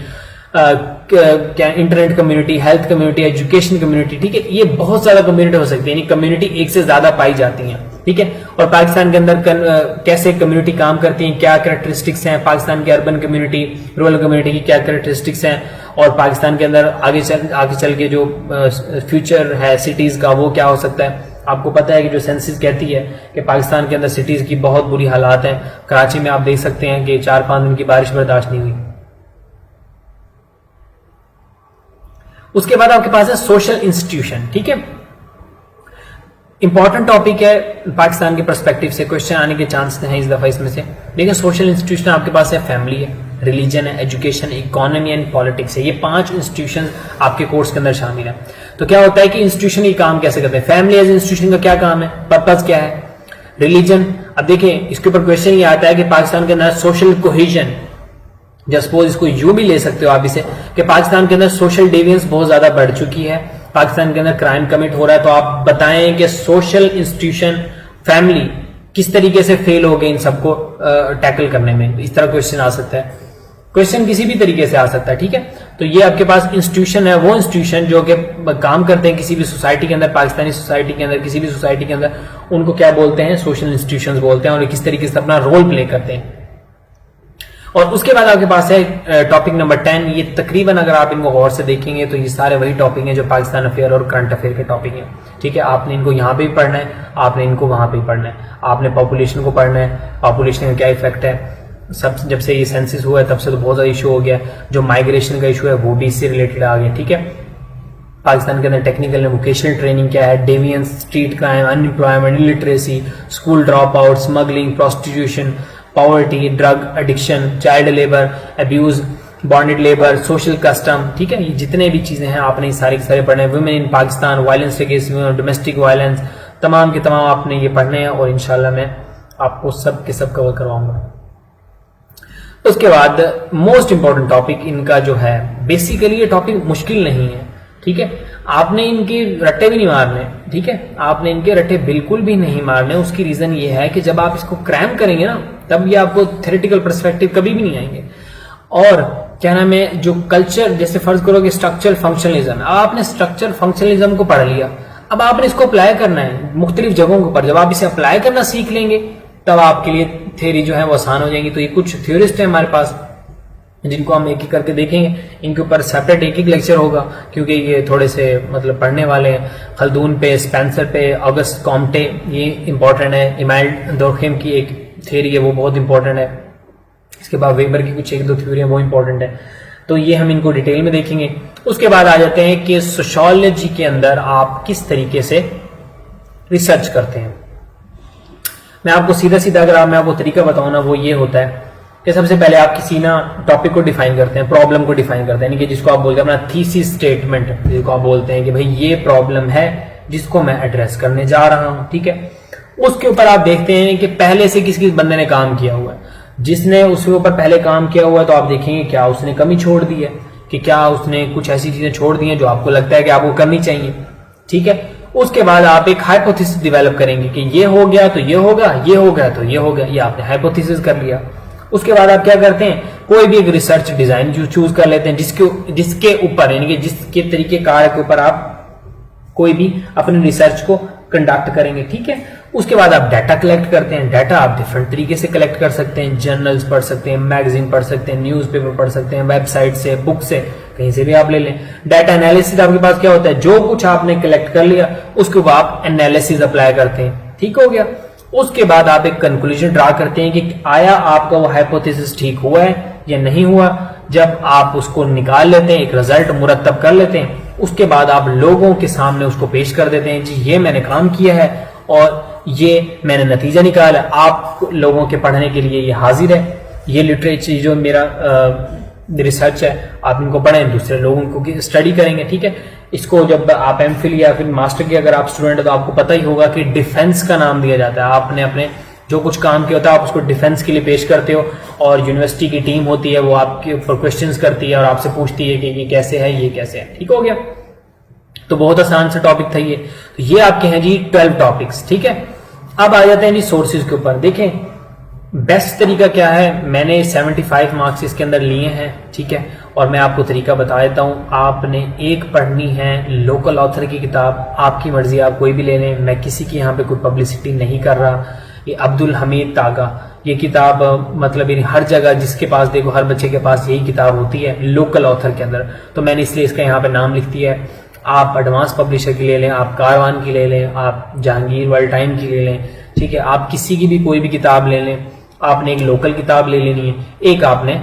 क्या internet community, health community, education community, ठीक है। ये बहुत ज्यादा कम्युनिटी हो सकती है, यानी कम्युनिटी एक से ज्यादा पाई जाती हैं, ठीक है। और पाकिस्तान के अंदर कैसे कम्युनिटी काम करती हैं, क्या कैरेक्टरिस्टिक्स हैं पाकिस्तान की अर्बन कम्युनिटी, रूरल कम्युनिटी की क्या कैरेक्टरिस्टिक्स हैं, और पाकिस्तान के अंदर आगे चल के जो फ्यूचर है सिटीज का वो क्या हो सकता है। आपको पता है कि जो सेंसस कहती है कि पाकिस्तान के अंदर सिटीज की बहुत बुरी हालात है। कराची में आप देख सकते हैं कि 4-5 दिन की बारिश बर्दाश्त नहीं हुई। उसके बाद आपके पास है सोशल इंस्टीट्यूशन, ठीक है। इंपॉर्टेंट टॉपिक है, पाकिस्तान के पर्सपेक्टिव से क्वेश्चन आने के चांस हैं इस दफा इसमें से। देखिए सोशल इंस्टीट्यूशन आपके पास है, फैमिली है, रिलीजन है, एजुकेशन, इकोनॉमी एंड पॉलिटिक्स है। ये 5 इंस्टीट्यूशन आपके कोर्स के अंदर शामिल है। तो क्या होता है कि इंस्टीट्यूशन ये काम कैसे करते हैं? फैमिली एज इंस्टीट्यूशन का क्या काम है, पर्पज क्या है? रिलीजन, अब देखें इसके ऊपर क्वेश्चन ये आता है कि पाकिस्तान के अंदर सोशल कोहेजन, जब सपोज इसको यूं भी ले सकते हो आप इसे कि पाकिस्तान के अंदर सोशल डेवियंस बहुत ज्यादा बढ़ चुकी है, पाकिस्तान के अंदर क्राइम कमिट हो रहा है, तो आप बताएं कि सोशल इंस्टीट्यूशन, फैमिली किस तरीके से फेल हो गए इन सबको टैकल करने में। इस तरह क्वेश्चन आ सकता है, क्वेश्चन किसी भी तरीके से आ सकता है, ठीक है। तो ये आपके पास इंस्टीट्यूशन है, वो इंस्टीट्यूशन जो कि काम करते हैं किसी भी सोसाइटी के अंदर, पाकिस्तानी सोसाइटी के अंदर, किसी भी सोसाइटी के अंदर, उनको क्या बोलते हैं, सोशल इंस्टीट्यूशंस बोलते हैं, और किस तरीके से अपना रोल प्ले करते हैं। और उसके बाद आपके पास है टॉपिक नंबर 10। ये तकरीबन अगर आप इनको गौर से देखेंगे तो ये सारे वही टॉपिक हैं जो पाकिस्तान अफेयर और करंट अफेयर के टॉपिक हैं, ठीक है। आपने इनको यहाँ पे भी पढ़ना है, आपने इनको वहां पे भी पढ़ना है, आपने पॉपुलेशन को पढ़ना है, पॉपुलेशन का क्या इफेक्ट है। सब जब से ये सेंसिस हुआ है तब से तो बहुत ज्यादा इशू हो गया, जो माइग्रेशन का इशू है वो भी इससे रिलेटेड आ गया, ठीक है। पाकिस्तान के अंदर टेक्निकल एंड वोकेशनल ट्रेनिंग क्या है, deviance, street crime, unemployment, illiteracy, school drop out, smuggling, prostitution, poverty, drug addiction, child labour, abuse, bonded labour, social custom, ठीक है। ये जितने भी चीजें हैं आपने सारे के सारे पढ़ने हैं। Women in Pakistan, violence against women, domestic violence, तमाम के तमाम आपने ये पढ़ने हैं और इंशाल्लाह मैं आपको सब के सब कवर करवाऊंगा। उसके बाद मोस्ट इंपॉर्टेंट टॉपिक इनका जो है, बेसिकली ये टॉपिक मुश्किल नहीं है, ठीक है। आपने इनके रट्टे भी नहीं मारने, ठीक है, आपने इनके रट्टे बिल्कुल भी नहीं मारने। उसकी रीजन ये है कि जब आप इसको क्रैम करेंगे ना, तब ये आपको थ्योरेटिकल पर्सपेक्टिव कभी भी नहीं आएंगे। और क्या नाम है, जो कल्चर, जैसे फर्ज करो कि स्ट्रक्चरल फंक्शनलिज्म, आपने स्ट्रक्चरल फंक्शनलिज्म को पढ़ लिया, अब आपने इसको अप्लाई करना है मुख्तलिफ जगहों के ऊपर। जब आप इसे अप्लाई करना सीख लेंगे तब आपके लिए थ्योरी जो है वो आसान हो जाएगी। तो ये कुछ थ्योरिस्ट है हमारे पास जिनको हम एक एक करके देखेंगे, इनके ऊपर सेपरेट एक एक लेक्चर होगा क्योंकि ये थोड़े से मतलब पढ़ने वाले हैं। खल्दून पे, स्पेंसर पे, ऑगस्ट कॉम्टे, ये इंपॉर्टेंट है। इमाइल दोरखेम की एक थ्योरी है वो बहुत इंपॉर्टेंट है। इसके बाद वेबर की कुछ एक दो थ्योरी है वो इंपॉर्टेंट है। तो ये हम इनको डिटेल में देखेंगे। उसके बाद आ जाते हैं कि सोशियोलॉजी के अंदर आप किस तरीके से रिसर्च करते हैं। मैं आपको सीधा सीधा अगर मैं आपको तरीका बताऊं ना, वो ये होता है कि सबसे पहले आप किसी ना टॉपिक को डिफाइन करते हैं, प्रॉब्लम को डिफाइन करते हैं, यानी कि जिसको आप बोलते हैं अपना थीसिस स्टेटमेंट, जिसको आप बोलते हैं कि भाई ये प्रॉब्लम है जिसको मैं एड्रेस करने जा रहा हूं, ठीक है। उसके ऊपर आप देखते हैं कि पहले से किस किस बंदे ने काम किया हुआ है। जिसने उसके ऊपर पहले काम किया हुआ है तो आप देखेंगे क्या उसने कमी छोड़ दी है, कि क्या उसने कुछ ऐसी चीजें छोड़ दी हैं जो आपको लगता है कि आपको करनी चाहिए, ठीक है। उसके बाद आप एक हाइपोथेसिस डेवलप करेंगे कि ये हो गया तो ये होगा, ये हो गया तो ये हो गया, ये आपने हाइपोथेसिस कर लिया। उसके बाद आप क्या करते हैं, कोई भी एक रिसर्च डिजाइन जो चूज कर लेते हैं जिसके ऊपर यानी कि जिसके तरीके कार के ऊपर आप कोई भी अपनी रिसर्च को कंडक्ट करेंगे, ठीक है। उसके बाद आप डाटा कलेक्ट करते हैं। डाटा आप डिफरेंट तरीके से कलेक्ट कर सकते हैं, जर्नल्स पढ़ सकते हैं, मैगजीन पढ़ सकते हैं, न्यूज़पेपर पढ़ सकते हैं, वेबसाइट से, बुक से, कहीं से भी आप ले लें। डाटा एनालिसिस आपके पास क्या होता है, जो कुछ आपने कलेक्ट कर लिया उसके बाद आप एनालिसिस अप्लाई करते हैं, ठीक हो गया। उसके बाद आप एक कंक्लूजन ड्रा करते हैं कि आया आपका वो हाइपोथेसिस ठीक हुआ है या नहीं हुआ। जब आप उसको निकाल लेते हैं, एक रिजल्ट मुरतब कर लेते हैं, उसके बाद आप लोगों के सामने उसको पेश कर देते हैं, जी ये मैंने काम किया है और ये मैंने नतीजा निकाला। आप लोगों के पढ़ने के लिए ये हाजिर है। ये लिटरेचर जो मेरा रिसर्च है आप इनको पढ़ें, दूसरे लोगों को स्टडी करेंगे, ठीक है। इसको जब आप एमफिल या फिर मास्टर के अगर आप स्टूडेंट है तो आपको पता ही होगा कि डिफेंस का नाम दिया जाता है। आपने अपने जो कुछ काम किया होता है आप उसको डिफेंस के लिए पेश करते हो और यूनिवर्सिटी की टीम होती है वो आपके ऊपर क्वेश्चंस करती है और आपसे पूछती है कि ये कैसे है, ये कैसे है, ठीक हो गया। तो बहुत आसान सा टॉपिक था ये। तो ये आपके हैं जी 12 टॉपिक्स, ठीक है। अब आ जाते हैं जी सोर्सेज के ऊपर। देखें बेस्ट तरीका क्या है, मैंने 75 मार्क्स इसके अंदर लिए हैं, ठीक है। और मैं आपको तरीका बता देता हूं। आपने एक पढ़नी है लोकल ऑथर की किताब, आपकी मर्जी आप कोई भी ले लें, मैं किसी की यहाँ पे कोई पब्लिसिटी नहीं कर रहा। ये अब्दुल हमीद तागा, ये किताब मतलब हर जगह जिसके पास देखो हर बच्चे के पास यही किताब होती है लोकल ऑथर के अंदर, तो मैंने इसलिए इसका यहाँ पे नाम लिख दिया है। आप एडवांस पब्लिशर की ले लें, आप कारवान की ले लें, आप जहांगीर वर्ल्ड टाइम की ले लें, ठीक है। आप किसी की भी कोई भी किताब ले लें। आपने एक लोकल किताब ले लेनी है, एक आपने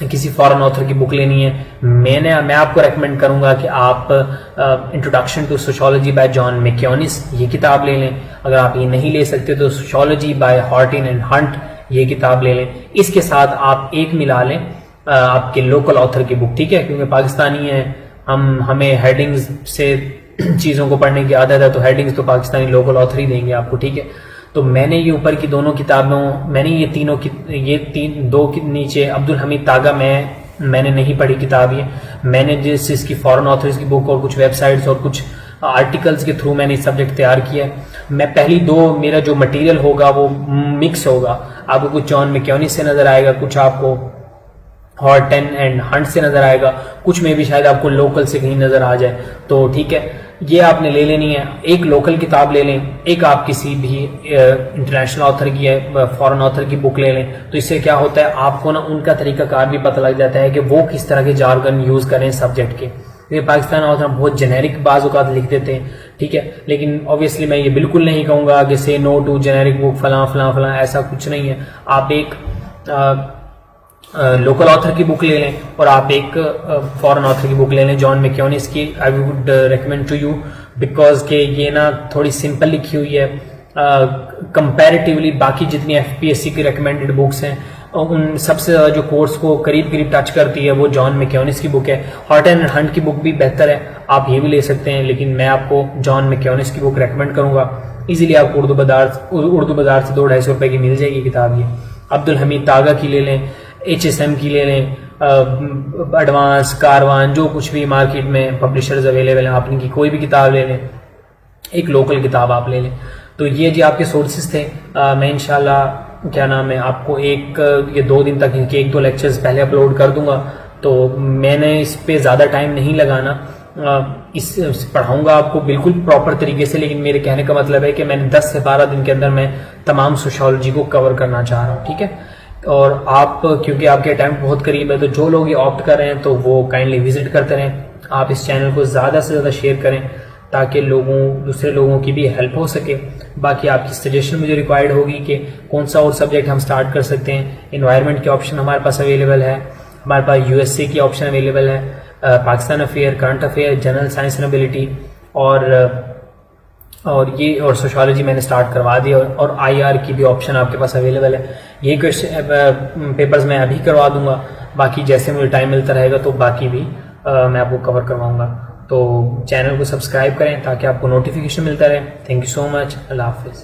किसी फॉरेन ऑथर की बुक लेनी है। मैं आपको रेकमेंड करूंगा कि आप introduction to sociology by John Macionis ये किताब ले लें। अगर आप ये नहीं ले सकते तो सोशियोलॉजी बाय हॉर्टिन एंड हंट ये किताब ले लें। इसके साथ आप एक मिला लें आपके लोकल ऑथर की बुक, ठीक है। क्योंकि पाकिस्तानी है, हमें हेडिंग्स से चीजों को पढ़ने की आदत है, तो हेडिंग्स तो पाकिस्तानी लोकल ऑथर ही देंगे आपको, ठीक है। तो मैंने ये ऊपर की दोनों किताबों, मैंने ये तीनों की, ये दो के नीचे अब्दुल हमीद तागा मैंने नहीं पढ़ी किताब ये, मैंने जिस इसकी फॉरेन ऑथर्स की बुक और कुछ वेबसाइट्स और कुछ आर्टिकल्स के थ्रू मैंने सब्जेक्ट तैयार किया है। मैं पहली दो, मेरा जो मटेरियल होगा वो मिक्स होगा, आपको कुछ जॉन मैक्योनिस से नजर आएगा, कुछ आपको हॉर्टन एंड हंट से नजर आएगा, कुछ में भी शायद आपको लोकल से कहीं नजर आ जाए। तो ठीक है, ये आपने ले लेनी है, एक लोकल किताब ले लें, एक आप किसी भी इंटरनेशनल ऑथर की है, फॉरेन ऑथर की बुक ले लें। तो इससे क्या होता है, आपको ना उनका तरीकाकार भी पता लग जाता है कि वो किस तरह के जार्गन यूज करें सब्जेक्ट के। ये पाकिस्तान ऑथर बहुत जेनेरिक बाज़ औक़ात लिख देते हैं, ठीक है, लेकिन ऑब्वियसली मैं ये बिल्कुल नहीं कहूंगा कि से नो टू जेनेरिक बुक फलां फलां फलां, ऐसा कुछ नहीं है। आप एक लोकल ऑथर की बुक ले लें और आप एक फॉरेन ऑथर की बुक ले लें, जॉन मैक्योनिस की। I would recommend to you because के ये ना थोड़ी सिंपल लिखी हुई है कंपैरेटिवली बाकी जितनी एफपीएससी की रिकमेंडेड बुक्स हैं उन सबसे ज्यादा जो कोर्स को करीब करीब टच करती है वो जॉन मैक्योनिस की बुक है। हॉर्टन एंड हंट की बुक भी बेहतर है, आप ये भी ले सकते हैं, लेकिन मैं आपको जॉन मैक्योनिस की बुक रेकमेंड करूंगा। इजीली आपको उर्दू बाजार से 200-250 रुपए की मिल जाएगी किताब ये। अब्दुल हमीद तागा की ले लें, HSM की ले लें, एडवांस, कारवान, जो कुछ भी मार्केट में पब्लिशर्स अवेलेबल हैं, आप इनकी कोई भी किताब ले लें, एक लोकल किताब आप ले लें। तो ये जी आपके सोर्सेज थे। मैं इंशाल्लाह क्या नाम है आपको ये 2 दिन तक इनके 1-2 लेक्चर्स पहले अपलोड कर दूंगा। तो मैंने इस पे ज़्यादा टाइम नहीं लगाना, इस पढ़ाऊंगा आपको बिल्कुल प्रॉपर तरीके से, लेकिन मेरे कहने का मतलब है कि मैंने 10 से 12 दिन के अंदर मैं तमाम सोशियोलॉजी को कवर करना चाह रहा हूँ, ठीक है। और आप क्योंकि आपके अटेम्प्ट बहुत करीब है, तो जो लोग ये ऑप्ट कर रहे हैं तो वो काइंडली विजिट करते रहें। आप इस चैनल को ज़्यादा से ज़्यादा शेयर करें ताकि दूसरे लोगों की भी हेल्प हो सके। बाकी आपकी सजेशन मुझे रिक्वायर्ड होगी कि कौन सा और सब्जेक्ट हम स्टार्ट कर सकते हैं। एनवायरनमेंट के ऑप्शन हमारे पास अवेलेबल है, हमारे पास USA की ऑप्शन अवेलेबल है, Pakistan affair, current affair, general science and ability और सोशियोलॉजी मैंने स्टार्ट करवा दी, और IR की भी ऑप्शन आपके पास अवेलेबल है। ये क्वेश्चन पेपर्स मैं अभी करवा दूंगा, बाकी जैसे मुझे टाइम मिलता रहेगा तो बाकी भी मैं आपको कवर करवाऊंगा। तो चैनल को सब्सक्राइब करें ताकि आपको नोटिफिकेशन मिलता रहे। थैंक यू सो मच, अल्लाह हाफिज़।